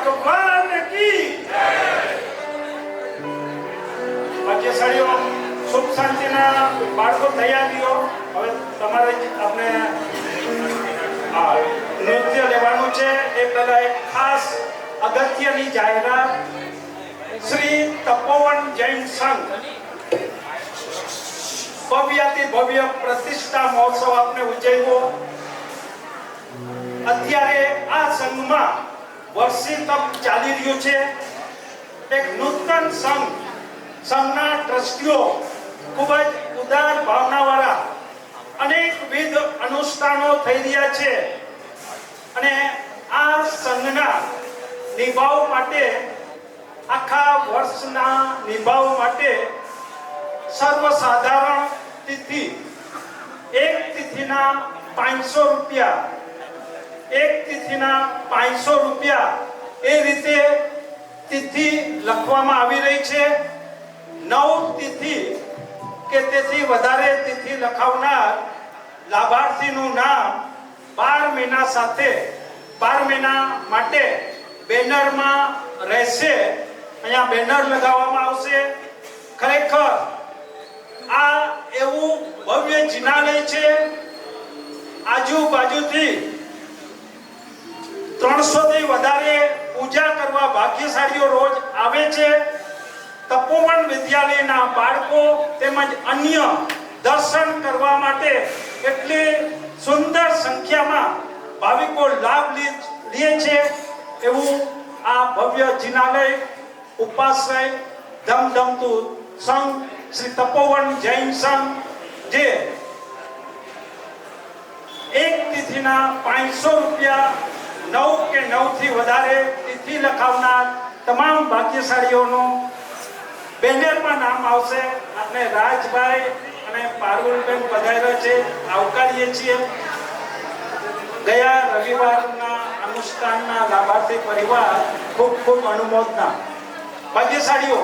ભગવાન કી ભાગ્યશાળીઓ સુખ શાંતિના બાળકો તૈયારીઓ હવે તમારે આપણે નૃત્ય લેવાનું છે એ પહેલા એક ખાસ અગત્યની જાહેરાત શ્રી તપોવન જૈન સંઘ ભવ્યાતિ ભવ્ય પ્રતિષ્ઠા મહોત્સવ આપણે ઉજવ્યો અત્યારે આ સંઘમાં વર્ષી તપ ચાલી રહ્યું છે એક નૂતન સંઘના ટ્રસ્ટીઓ ખૂબ જ ઉદાર ભાવનાવાળા અનેકવિધ અનુષ્ઠાનો થઈ રહ્યા છે અને આ સંઘના નિભાવ માટે આખા વર્ષના નિભાવ માટે સર્વસાધારણ તિથિ એક તિથિના 500 રૂપિયા એક તિથિના 500 રૂપિયા એ રીતે તિથિ લખવામાં આવી રહી છે 9 તિથિ કે તેથી વધારે તિથિ લખાવનાર લાભાર્થીનું નામ 12 મહિના સાથે 12 મહિના માટે બેનરમાં રહેશે અહીંયા બેનર લગાવવામાં આવશે ખરેખર આ એવું ભવ્ય જિનાલય છે આજુબાજુથી 300 થી વધારે પૂજા કરવા ભાગ્યશાળીઓ રોજ આવે છે તપોવન વિદ્યાલયના બાળકો તેમજ અન્ય દર્શન કરવા માટે એટલી સુંદર સંખ્યામાં ભાવિકો લાભ લે છે એવું આ ભવ્ય જિનાલય ઉપાશ્રય ધમધમતું સંઘ શ્રી તપોવન જૈન સંઘ જે એક તિથિના 500 રૂપિયા 9 કે 9 થી વધારે તિથિ લખાવનાર તમામ ભાગ્યશાળીઓનું બેનરમાં નામ આવશે આપણે રાજભાઈ અને પારુલબેન પધાર્યા છે આવકારીએ છીએ ગયા રવિવારના અનુષ્ઠાનના લાભાર્થી પરિવાર ખૂબ ખૂબ અનુમોદના ભાગ્યશાળીઓ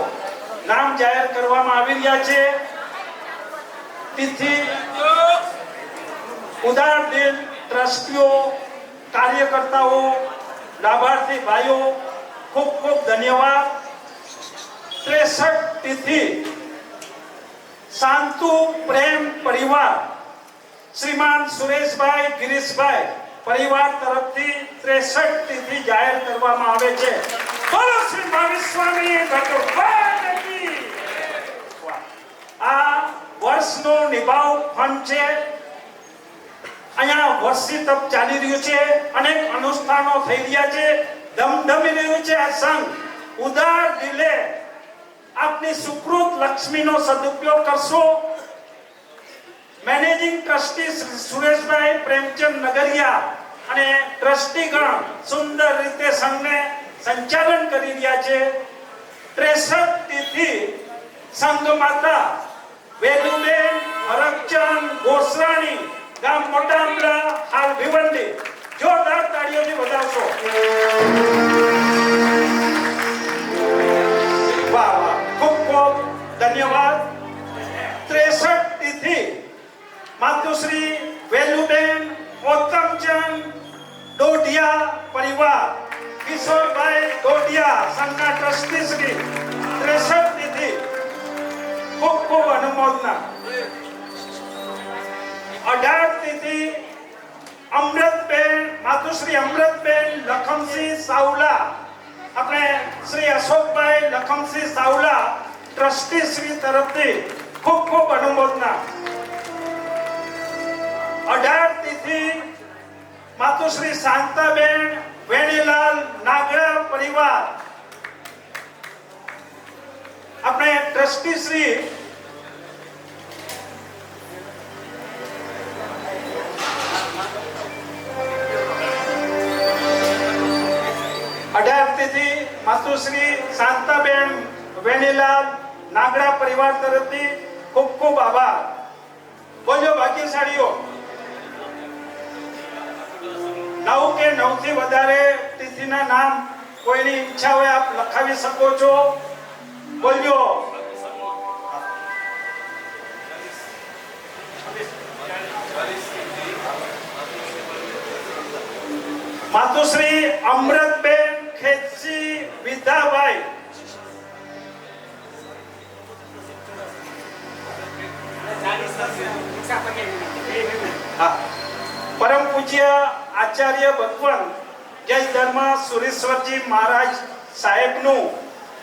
નામ જાહેર કરવામાં આવી રહ્યા છે તિથિ ઉદાર દિલ ટ્રસ્ટીઓ કાર્યકર્તાઓ લાભાર્થી ભાઈઓ ખૂબ ખૂબ ધન્યવાદ 63 તિથિ શાંતુ પ્રેમ પરિવાર શ્રીમાન સુરેશભાઈ ગિરીશભાઈ પરિવાર તરફથી 63 તિથિ જાહેર કરવામાં આવે છે બોલો શ્રી મહાવીર સ્વામી ભગવાન કી આ વર્ષનો નિભાવ ફંડ છે અહીંયા વર્ષી તપ ચાલી રહ્યું છે અનેક અનુષ્ઠાનો થઈ રહ્યા છે ધમધમી રહ્યું છે આ સંઘ ઉદાર દિલે આપની સુકૃત લક્ષ્મીનો સદુપયોગ કરશો મેનેજિંગ ટ્રસ્ટી શ્રી સુરેશભાઈ પ્રેમચંદ નગરિયા અને ટ્રસ્ટીગણ સુંદર રીતે સંઘને સંચાલન કરી રહ્યા છે 63 તિથિ સંઘ માતા વેલુબેન હરકચંદ ગોસરાણી ગામ મોટામલા હાલ ભિવંડી જોરદાર તાળીઓથી વધાવશો વાહ વાહ ખૂબ ખૂબ ધન્યવાદ 63 તિથિ માતુશ્રી વેલુબેન ઓતમચંદ ડોડિયા પરિવાર કિશોરભાઈ ડોડિયા સંઘના ટ્રસ્ટી શ્રી 63 તિથિ ખૂબ ખૂબ અનુમોદના 18 તિથિ અમૃતબેન માતુશ્રી અમૃતબેન લખમસિંહ સાવલા આપણે શ્રી અશોકભાઈ લખમસિંહ સાવલા ટ્રસ્ટી શ્રી તરફથી ખૂબ ખૂબ અનુમોદના 18 તિથિ માતુશ્રી શાંતાબેન વેણીલાલ નાગડા પરિવાર આપણે ટ્રસ્ટી શ્રી માતુશ્રી શાંતાબેન વેણીલાલ નાગડા પરિવાર તરફથી ખૂબ ખૂબ આભાર બોલો ભાગ્યશાળીઓ 9 કે 9 થી વધારે તિથિના નામ કોઈની ઈચ્છા હોય આપ લખાવી શકો છો બોલ્યો માતુશ્રી અમૃતબેન ખેતસી વિદ્યાભાઈ પરમ પૂજ્ય આચાર્ય ભગવાન જય ધર્મ સુરેશ્વરજી મહારાજ સાહેબનું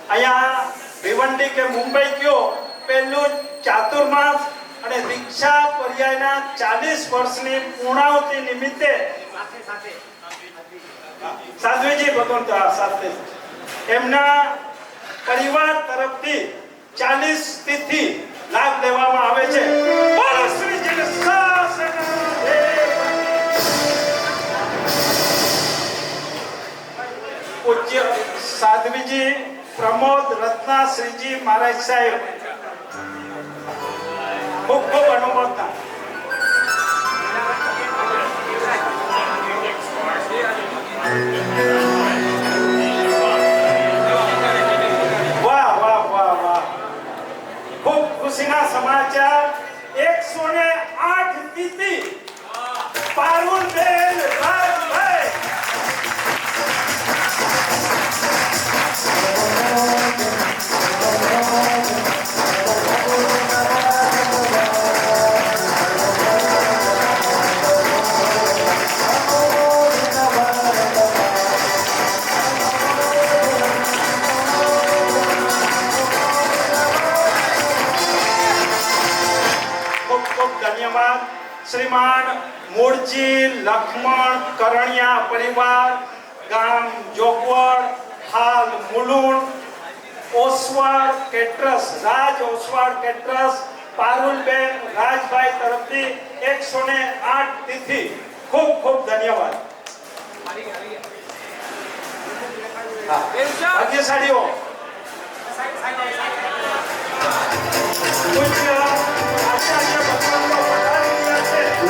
અહીંયા ભિવંડી કે મુંબઈ ગયો પહેલું ચાતુર્માસ અને દીક્ષા પર્યાયના 40 વર્ષની પૂર્ણાહુતિ નિમિત્તે સાધ્વીજી ભગવંત સાથે એમના પરિવાર તરફથી 40 તિથિ લાભ લેવામાં આવે છે. બોલો શ્રીજી શાસન પૂજ્ય સાધ્વીજી પ્રમોદ રત્ના શ્રીજી મહારાજ સાહેબ ખૂબ ખૂબ અનુમોદના. વાહ વાહ વાહ વાહ, ખૂબ ખુશીના સમાચાર. 108 તિથિ પારુલબેન રાજભાઈ શ્રીમાન મૂળજી લક્ષ્મણ કરણિયા પરિવાર ગામ જોગવડ હાલ મુલુંડ ઓસવાડ કેટરસ રાજ ઓસવાડ કેટરસ પારુલબેન રાજભાઈ તરફથી 108 તિથિ ખૂબ ખૂબ ધન્યવાદ. ભાગ્યશાળીઓ પૂજ્ય આચાર્ય ભગવાનનો પધારી રહ્યા છે.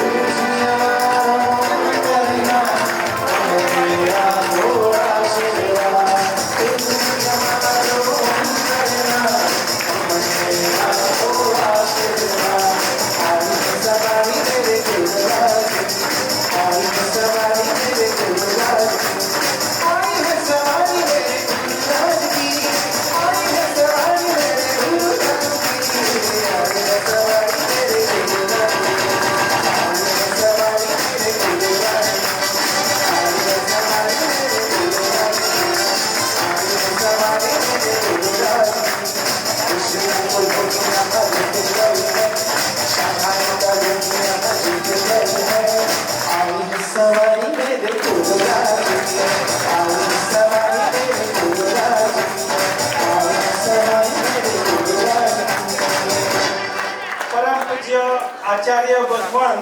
આચાર્ય ભગવાન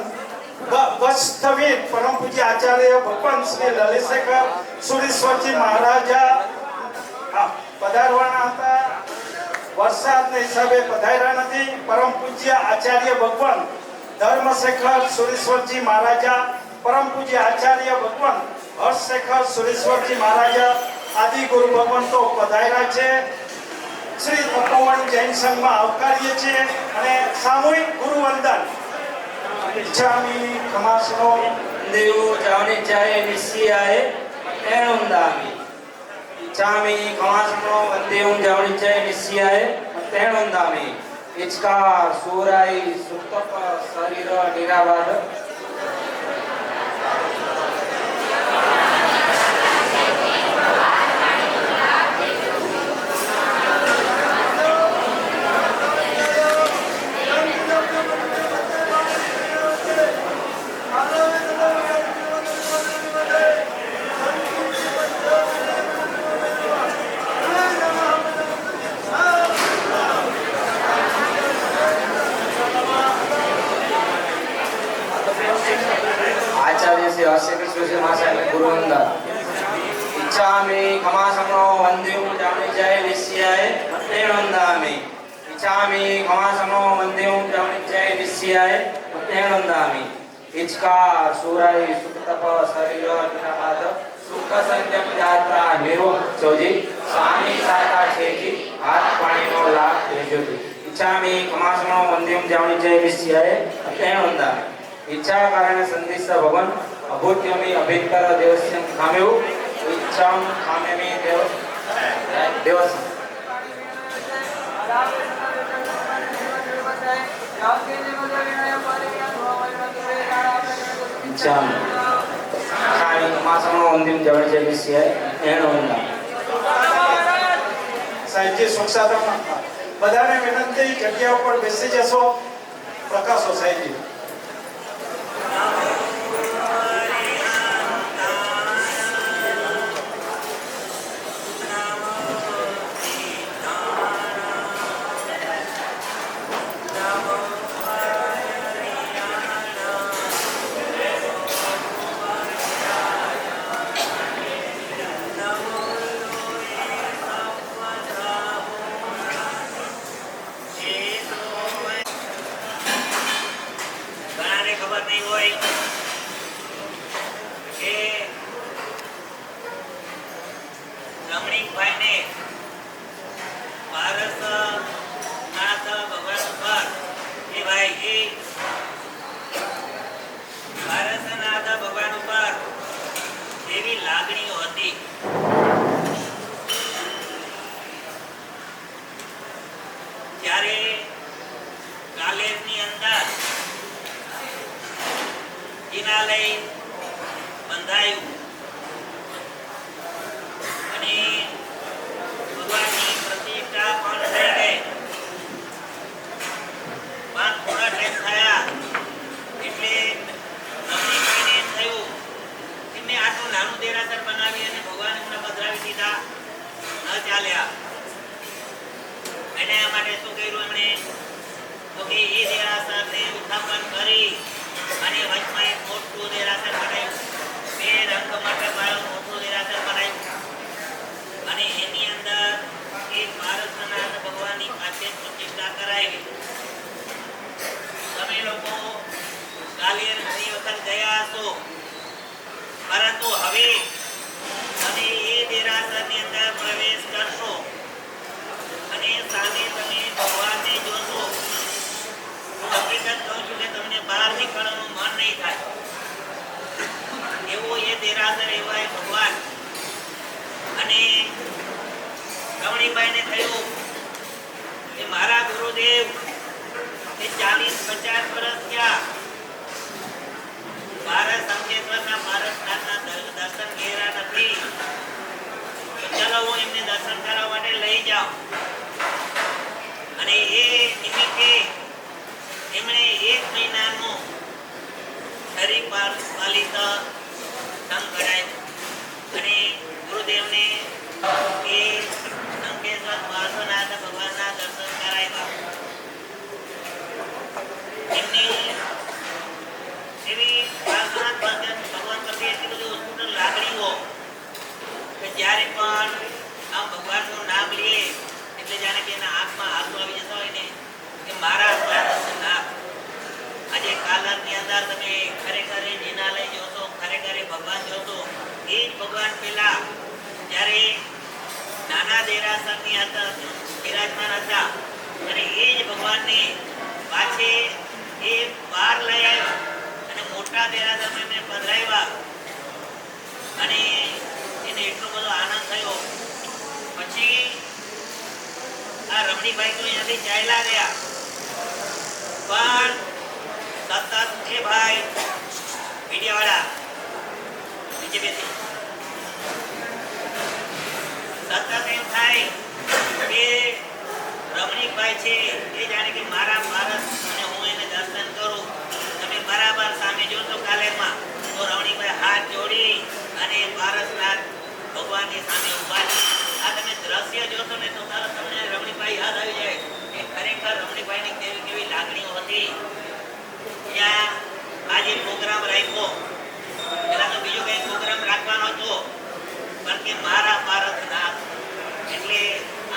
ગસ્તવીર પરમ પૂજ્ય આચાર્ય ભગવાન શ્રી લલિતશેખર સુરેશ્વરજી મહારાજા પધારવાના હતા. વરસાદના હિસાબે પધાર્યા નથી. પરમ પૂજ્ય આચાર્ય ભગવાન ધર્મશેખર સુરેશ્વરજી મહારાજા, પરમ પૂજ્ય આચાર્ય ભગવાન હર્ષશેખર સુરેશ્વરજી મહારાજા આદિ ગુરુ ભગવંતો પધાર્યા છે. શ્રી તપોવન જૈન સંઘમાં આવકારીએ છીએ અને સામૂહિક ગુરુવંદન. इच्छामि खमासनो देवो जाने चाहे निश्चयाय तेणुंदामि. इच्छामि खमासनो वंदेवं जाने चाहे निश्चयाय तेणुंदामि. इचकार सूराई सुतप शरीर निराबाद इच्छामि खमासनो वंदेवं जाने चाहे निश्चयाय तेणुंदामि. इच्छामि खमासनो वंदेवं जाने चाहे निश्चयाय तेणुंदामि. इचकार सूराई सुतप शरीर निराबाद सुख संयम यात्रा निरो चौजी स्वामी साता छेजी हाथ पानी नो लाभ लेजोजी. इच्छामि खमासनो वंदेवं जाने चाहे निश्चयाय तेणुंदामि. इच्छा कारण संदेश भगवान अभूत्यमी अभितर देवस्यं खाम्यो ઈચ્છામ કામ્યમે દેવસમ ઈચ્છામ કામી કમાસમનો વંદ્યમ જવણજેલિસ્ય એણોંદા સાહેબજી સુખ સાધનમાં બધાને વિનંતી જગ્યા ઉપર બેસી જશો. પ્રકાશો સાહેબજી. ઘણાને ખબર નહીં હોય કે રમણીકભાઈને પારસનાથ ભગવાન ઉપર એ ભાઈ પારસનાથ ભગવાન ઉપર એવી લાગણીઓ હતી જ્યારે કાલેજની અંદર જિનાલય બંધાયું અને ભગવાનની પ્રતિષ્ઠા પણ થઈ ગઈ. પણ થોડા ટાઈમ થયા એટલે રમણીકભાઈને એમ થયું કે મેં આટલું નાનું દેરાસર બનાવી અને ભગવાન એમને પધરાવી દીધા, ન ચાલ્યા. એને આ માટે શું કર્યું એમણે તો કે એ દેરાસરને ઉત્થાપન કરી અને વચમાં એક મોટું દેરાસર બનાવ્યું. બે રંગ માટે મોટું દેરાસર બનાવ્યું અને એની અંદર એક પારસનાથ ભગવાનની પાસે પ્રતિષ્ઠા કરાવી. તમે લોકો કાલે ઘણી વખત ગયા હશો, પરંતુ હવે તમે એ દેરાસરની અંદર પ્રવેશ કરશો અને સામે તમે ભગવાનને જોશો. હકીકત કહું છું કે તમને બહાર નીકળવાનું મન નહીં થાય એવો એ દેરાસર, એવા એ ભગવાન. અને રમણીકભાઈને થયું કે મારા ગુરુદેવ એ 40-50 વર્ષ થયા પારસ અંકેશ્વરના પારસનાથના દર્શન ઘેરા નથી, ચલો હું એમને દર્શન કરવા માટે લઈ જાઉં. અને એ નિમિત્તે એમણે 1 મહિનાનું હરિપાલિત સંઘ કરાયું અને ગુરુદેવને એ અંકેશ્વર પાર્શ્વનાથ ભગવાનના દર્શન કરાવ્યા. એમની એવી પાર્શ્વનાથ ભગવાન પ્રત્યે એટલી બધી ઉત્કૃષ્ટ લાગણીઓ કે જ્યારે પણ આમ ભગવાનનું નામ લઈએ એટલે જાણે કે એના આંખમાં આંસુ આવી જતા હોય ને કે મારા નામ. આજે કાલની અંદર તમે ખરેખર જિનાલય જોશો, ખરેખર ભગવાન જોશો, એ જ ભગવાન પેલા જ્યારે નાના દેરાસરની અંદર બિરાજમાન હતા અને એ જ ભગવાનને પાછે એ બહાર લઈ આવ્યા અને મોટા દેરાસરમાં એમને પધરાવ્યા અને એને એટલો બધો આનંદ થયો. પછી આ રમણીકભાઈ તો અહીંયાથી ચાલ્યા ગયા, પણ સતત એ ભાઈ મીડિયાવાળા નીચે બેસી સતત એમ થાય કે રમણીકભાઈ છે એ જાણે કે મારા પારસ અને હું એને દર્શન કરું. તમે બરાબર સામે જોશો કાલેમાં તો રમણીકભાઈ હાથ જોડી અને પારસનાથ ભગવાનની સામે ઉભા છે. આ તમે દ્રશ્ય જોશો ને તો તમને રમણીકભાઈ યાદ આવી જાય કે ખરેખર રમણીકભાઈની કેવી કેવી લાગણીઓ હતી. ત્યાં આજે પ્રોગ્રામ રાખ્યો, પેલા તો બીજો કઈ પ્રોગ્રામ રાખવાનો હતો, પણ કે મારા પારસનાથ એટલે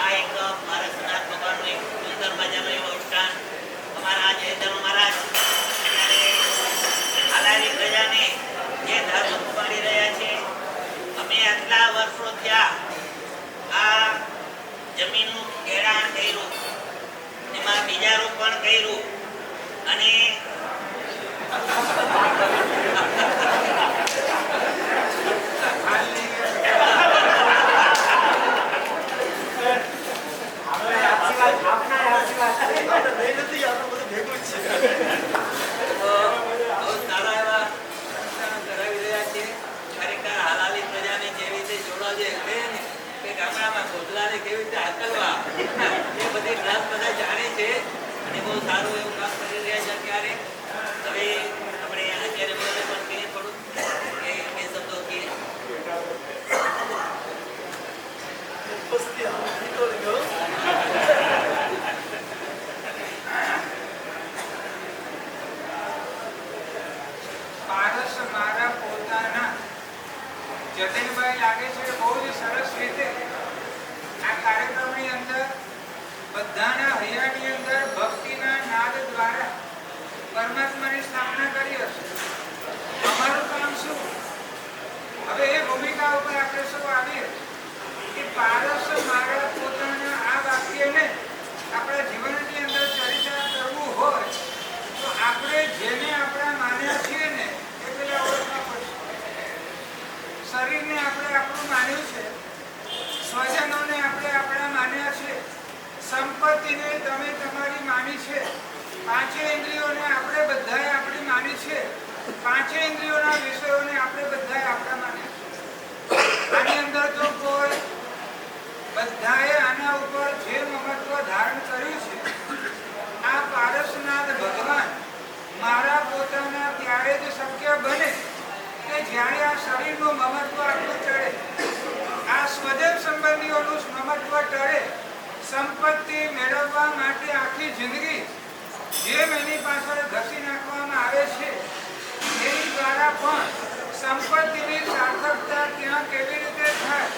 આ એક પારસનાથ ભગવાનનું એક સુંદર મજાનું એવું અનુષ્ઠાન અમારા આજે ધર્મ મહારાજ ત્યારે હાલારી પ્રજાને જે ધર્મ ઉપાડી રહ્યા છે. અમે આટલા વર્ષો થયા આ જમીનનું ખેડાણ કર્યું, એમાં બીજારોપણ કર્યું અને આપના આશીર્વાદ છે. બહુ સારા એવા પ્રસંગ કરાવી રહ્યા છે. ખરેખર હાલાલી પ્રજાને કેવી રીતે જોડવા જોઈએ કે ગામડામાં ગોધલાને કેવી રીતે હાકલવા એ બધી વાત બધા જાણે છે અને બહુ સારું એવું કામ કરી રહ્યા છે અત્યારે. હવે આપણે અત્યારે બોલે પણ કહીએ થોડું કે બે શબ્દો કહીએ. પારસ મારા પોતાના જતીનભાઈ લાગે છે બહુ જ સરસ રીતે આ કાર્યક્રમની અંદર બધાના હૈયાની અંદર ભક્તિના નાદ દ્વારા પરમાત્માની સ્થાપના કરી હશે. અમારું કામ શું? હવે એ ભૂમિકા ઉપર આપણે સૌ આવીએ કે પારસ મારા પોતાના આ વાક્યને આપણા જીવનની અંદર ચરિતાર્થ કરવું હોય તો આપણે જેને આપણા માન્યા છીએ ને એ પેલા ઓળખવા પડશે. શરીરને આપણે આપણું માન્યું છે, સ્વજનોને આપણે આપણા માન્યા છે, સંપત્તિને તમે તમારી માની છે, પાંચે ઇન્દ્રિયોને આપણે બધાએ આપણી માની છે, પાંચે ઇન્દ્રિયોના વિષયોને આપણે બધાએ આપણા માન્યા છે. આની અંદર તો કોઈ બધાએ આના ઉપર જે મહત્વ ધારણ કર્યું છે આ પારસનાથ ભગવાન મારા પોતાના ત્યારે જ શક્ય બને કે જ્યારે આ શરીરનું મહત્વ આટલું ચડે, આ સ્વજન સંબંધીઓનું મહત્વ ટળે, સંપત્તિ મેળવવા માટે આખી જિંદગી જેમ એની પાછળ ઘસી નાખવામાં આવે છે એની દ્વારા પણ સંપત્તિની સાર્થકતા ત્યાં કેવી રીતે થાય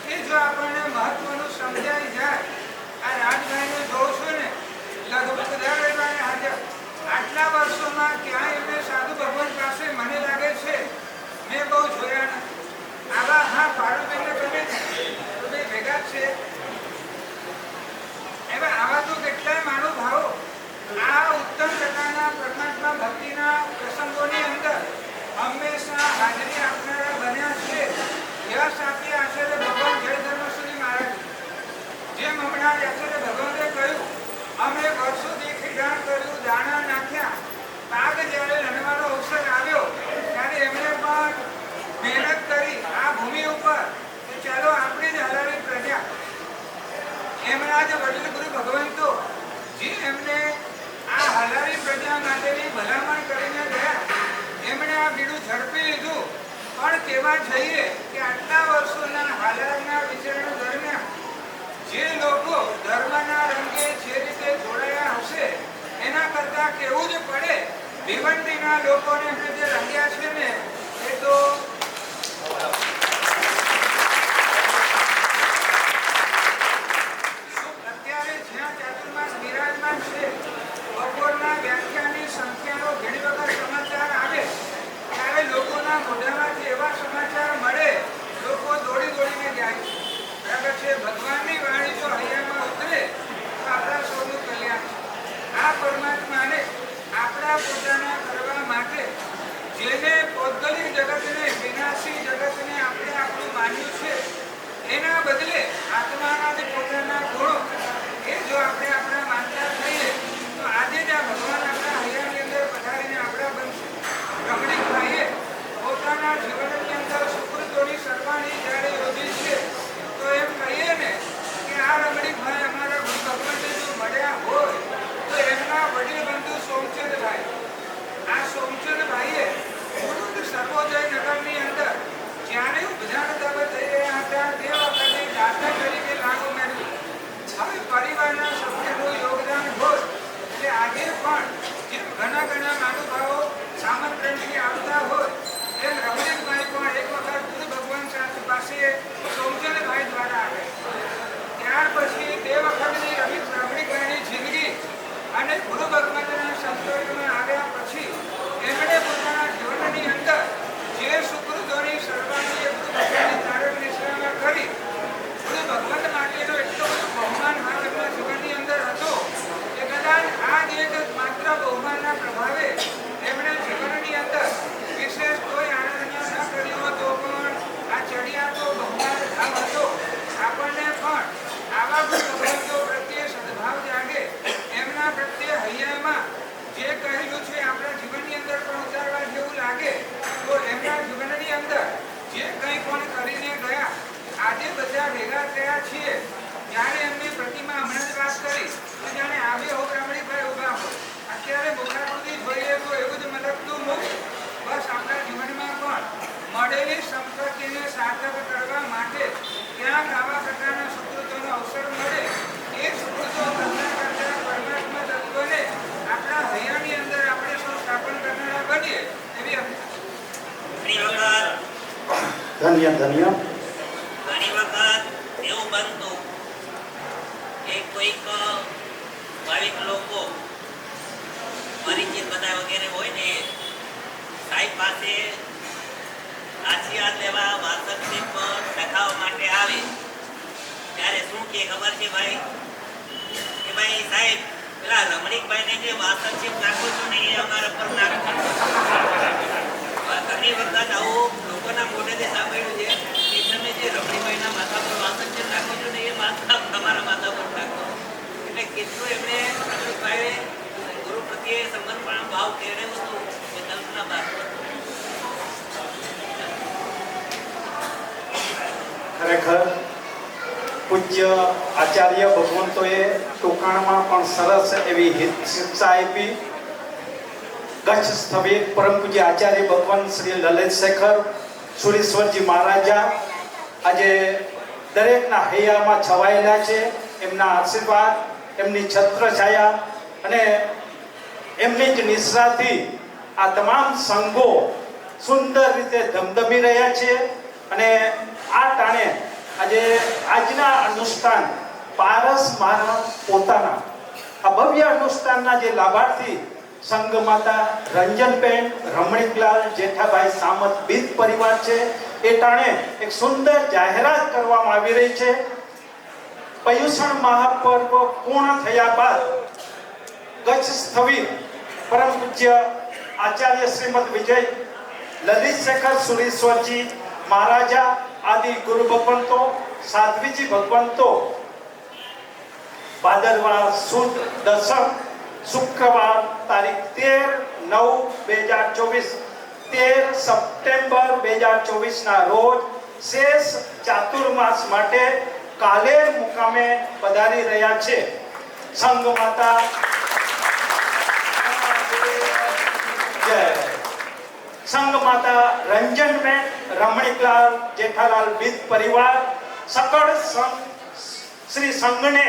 એ જો આપણને મહત્વનું સમજાઈ જાય. આ રાજભાઈને જોઉં છું ને લગભગ દર રવિવારે હાજર. આટલા વર્ષોમાં ક્યાંય એમને સાધુ ભગવાન પાસે મને લાગે છે મેં બહુ જોયા નથી. આવા હા પારુબેનને ગમે છે તો બે ભેગા છે એવા આવા તો કેટલાય મહાનુભાવો આ ઉત્તમ પ્રકારના પરમાત્મા ભક્તિના પ્રસંગોની અંદર હંમેશા હાજરી આપનારા બન્યા છે. યશ આપી આચાર્ય ભગવાન જય ધર્મસુરી મહારાજ જેમ હમણાં આચાર્ય ભગવાને કહ્યું અમે વર્ષોથી ખેડાણ કર્યું, દાણા નાખ્યા, પાક જ્યારે લણવાનો અવસર આવ્યો ત્યારે એમણે પણ મહેનત કરી આ ભૂમિ ઉપર કે ચાલો આપણી જ હલાવી પ્રજા. એમના જ વડીલ ગુરુ ભગવંતો જે એમને આ હલાવી પ્રજા માટેની ભલામણ કરીને ગયા એમણે આ બીડું ઝડપી લીધું. પણ કહેવા જઈએ કે આટલા વર્ષોના હાલારના વિચરણ દરમિયાન જે લોકો ધર્મના રંગે જે રીતે જોડાયા હશે એના કરતા કેવું જ પડે ભીવંડીના લોકોને એમણે જે રંગ્યા છે ને એ તો અત્યારે જ્યાં ચાતુર્માસ બિરાજમાન છે બપોરના વ્યાખ્યાનની સંખ્યાનો ઘણી વખત સમાચાર આવે ત્યારે લોકોના મોઢામાંથી એવા સમાચાર મળે લોકો દોડી દોડીને જાય છે. બરાબર છે. ભગવાનની વાણી જો હૈયામાં ઉતરે તો આપણા સૌનું કલ્યાણ છે. આ પરમાત્માને આપણા પોતાના કરવા માટે જેને પૌદ્ગલિક જગતને ધન્ય ધન્ય. ઘણી વખત એવું બનતું કે કોઈક ભાવિક લોકો પરિચિત બધા વગેરે હોય ને સાહેબ પાસે આશીર્વાદ લેવા વાસણશીપ લખાવવા માટે આવે ત્યારે શું કે ખબર છે ભાઈ કે ભાઈ સાહેબ પેલા રમણીકભાઈને જે વાસણશીપ નાખો છો ને એ અમારા પર નાખો. ઘણી વખત આવું લોકોના મોઢેથી સાંભળ્યું છે કે તમે જે રમણીકભાઈના માથા પર વાસણશીપ નાખો છો ને એ માથા તમારા માથા પર નાખો. એટલે કેટલું એમણે રમણીકભાઈએ ગુરુ પ્રત્યે સમર્પણ ભાવ કેળવ્યો હતો એ કલ્પના બહાર. ખરેખર પૂજ્ય આચાર્ય ભગવંતોએ ટૂંકાણમાં પણ સરસ એવી હિત શિક્ષા આપી. કચ્છ સ્થવિર પરમ પૂજ્ય આચાર્ય ભગવાન શ્રી લલિત શેખર સુરેશ્વરજી મહારાજા આજે દરેકના હૈયામાં છવાયેલા છે. એમના આશીર્વાદ, એમની છત્રછાયા અને એમની જ નિશ્રાથી આ તમામ સંઘો સુંદર રીતે ધમધમી રહ્યા છે. અને આ ટાણે આજે આજના અનુષ્ઠાન પારસ મારા પોતાના આ ભવ્ય અનુષ્ઠાનના જે લાભાર્થી સંઘ માતા રંજનબેન રમણીકલાલ જેઠાભાઈ સામત બીજ પરિવાર છે એ ટાણે એક સુંદર જાહેરાત કરવામાં આવી રહી છે. પર્યુષણ મહાપર્વ પૂર્ણ થયા બાદ કચ્છ સ્થવિર પરમ પૂજ્ય આચાર્ય શ્રીમદ વિજય લલિત શેખર સુરેશ્વરજી મહારાજા આદિ ગુરુ ભગવંતો સાધ્વીજી ભગવંતો ભાદરવા સુદ દસમ શુક્રવાર તારીખ 13/9/2024 13 સપ્ટેમ્બર 2024 ના રોજ શેષ ચાતુર્માસ માટે કાલેર મુકામે પધારી રહ્યા છે. સંઘ માતા સંઘ માતા રંજનબેન રમણીકલાલ જેઠાલાલ બીજ પરિવાર સકળ શ્રી સંઘને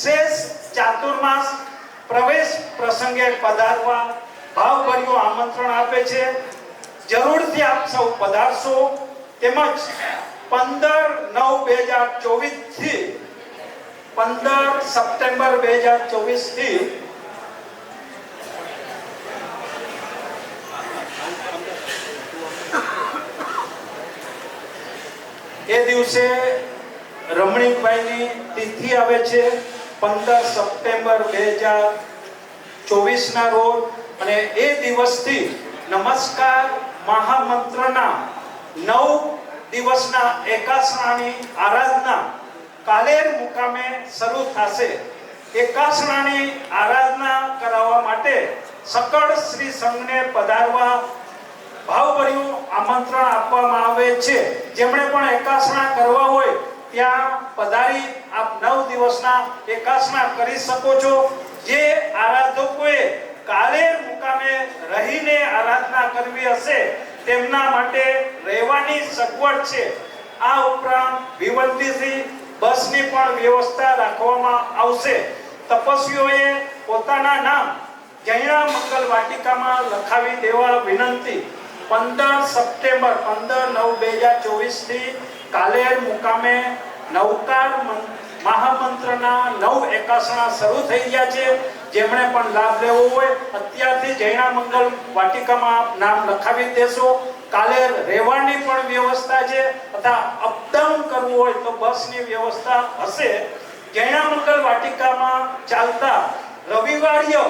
શેષ ચાતુર્માસ પ્રવેશ પ્રસંગે પધારવા ભાવભર્યું આમંત્રણ આપે છે. જરૂરથી આપ સૌ પધારશો. તેમજ 15/9/2024 થી 15 સપ્ટેમ્બર 2024 થી એ દિવસે રમણીકભાઈની તિથિ આવે છે 15 સપ્ટેમ્બર 2024 ના રોજ. અને એ દિવસથી નમસ્કાર મહામંત્રના 9 દિવસના એકાસણાની આરાધના કાલેર મુકામે શરૂ થશે. એકાસણાની આરાધના કરાવવા માટે સકળ શ્રી સંઘને પધારવા ભાવભર્યું આમંત્રણ આપવામાં આવે છે. જેમણે પણ એકાસણા કરવા હોય ત્યાં પધારી આપ 9 દિવસના એકાસણા કરી શકો છો. જે આરાધકોએ કાલેર મુકામે રહીને આરાધના કરવી હશે તેમના માટે રહેવાની સગવડ છે. આ ઉપરાંત ભિવંડીથી બસની પણ વ્યવસ્થા રાખવામાં આવશે. તપસ્વીઓએ પોતાના નામ જૈણા મંગલ વાટિકામાં લખાવી દેવા વિનંતી. 15 સપ્ટેમ્બર 15/9/2024 થી કાલેર મુકામે નવકાર મહામંત્રના 9 એકાસણા શરૂ થઈ ગયા છે. જેમણે પણ લાભ લેવો હોય અત્યારથી જૈણા મંગલ વાટિકામાં નામ લખાવી દેશો. કાલેર રહેવાની પણ વ્યવસ્થા છે તથા અપડાઉન કરવું હોય તો બસની વ્યવસ્થા હશે. જૈણા મંગલ વાટિકામાં ચાલતા રવિવારીય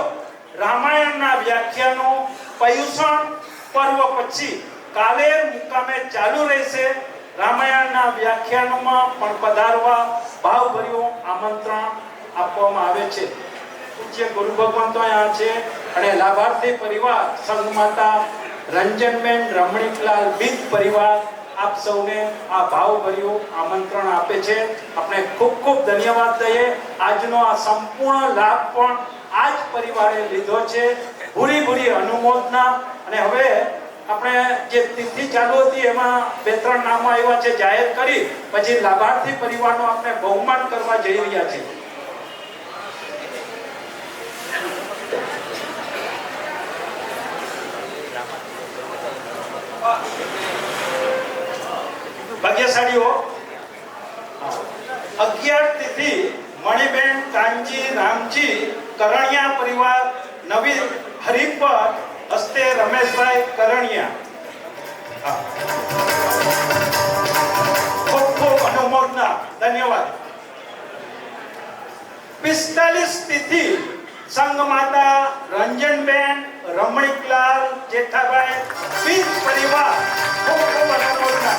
રામાયણના વ્યાખ્યાનો પર્યુષણ પર્વ પછી કાલેર મુકામે ચાલુ રહેશે. રામાયણના વ્યાખ્યાનોમાં પણ પધારવા ભાવભર્યું આમંત્રણ આપવામાં આવે છે. પૂજ્ય ગુરુ ભગવંતો અહીંયા છે અને લાભાર્થી પરિવાર સંઘ માતા રંજનબેન રમણીકલાલ બીજ પરિવાર આપ સૌને આ ભાવભર્યું આમંત્રણ આપે છે. આપણે ખૂબ ખૂબ ધન્યવાદ દઈએ. આજનો આ સંપૂર્ણ લાભ પણ આ જ પરિવારે લીધો છે. ભૂરી ભૂરી અનુમોદના. અને હવે આપણે જે તિથિ ચાલુ હતી એમાં 2-3 નામો આવ્યા છે જાહેર કરી પછી લાભાર્થી પરિવારનો આપણે બહુમાન કરવા જઈ રહ્યા છીએ. ભાગ્યશાળીઓ 11 તિથિ મણિબેન કાનજી રામજી કરણિયા પરિવાર નવી હરિપર હસ્તે રમેશભાઈ કરણિયા ખૂબ ખૂબ અનુમોદના ધન્યવાદ 45 તિથિ સંઘ માતા રંજનબેન રમણીકલાલ જેઠાભાઈ પીર પરિવાર ખૂબ ખૂબ અનુમોદના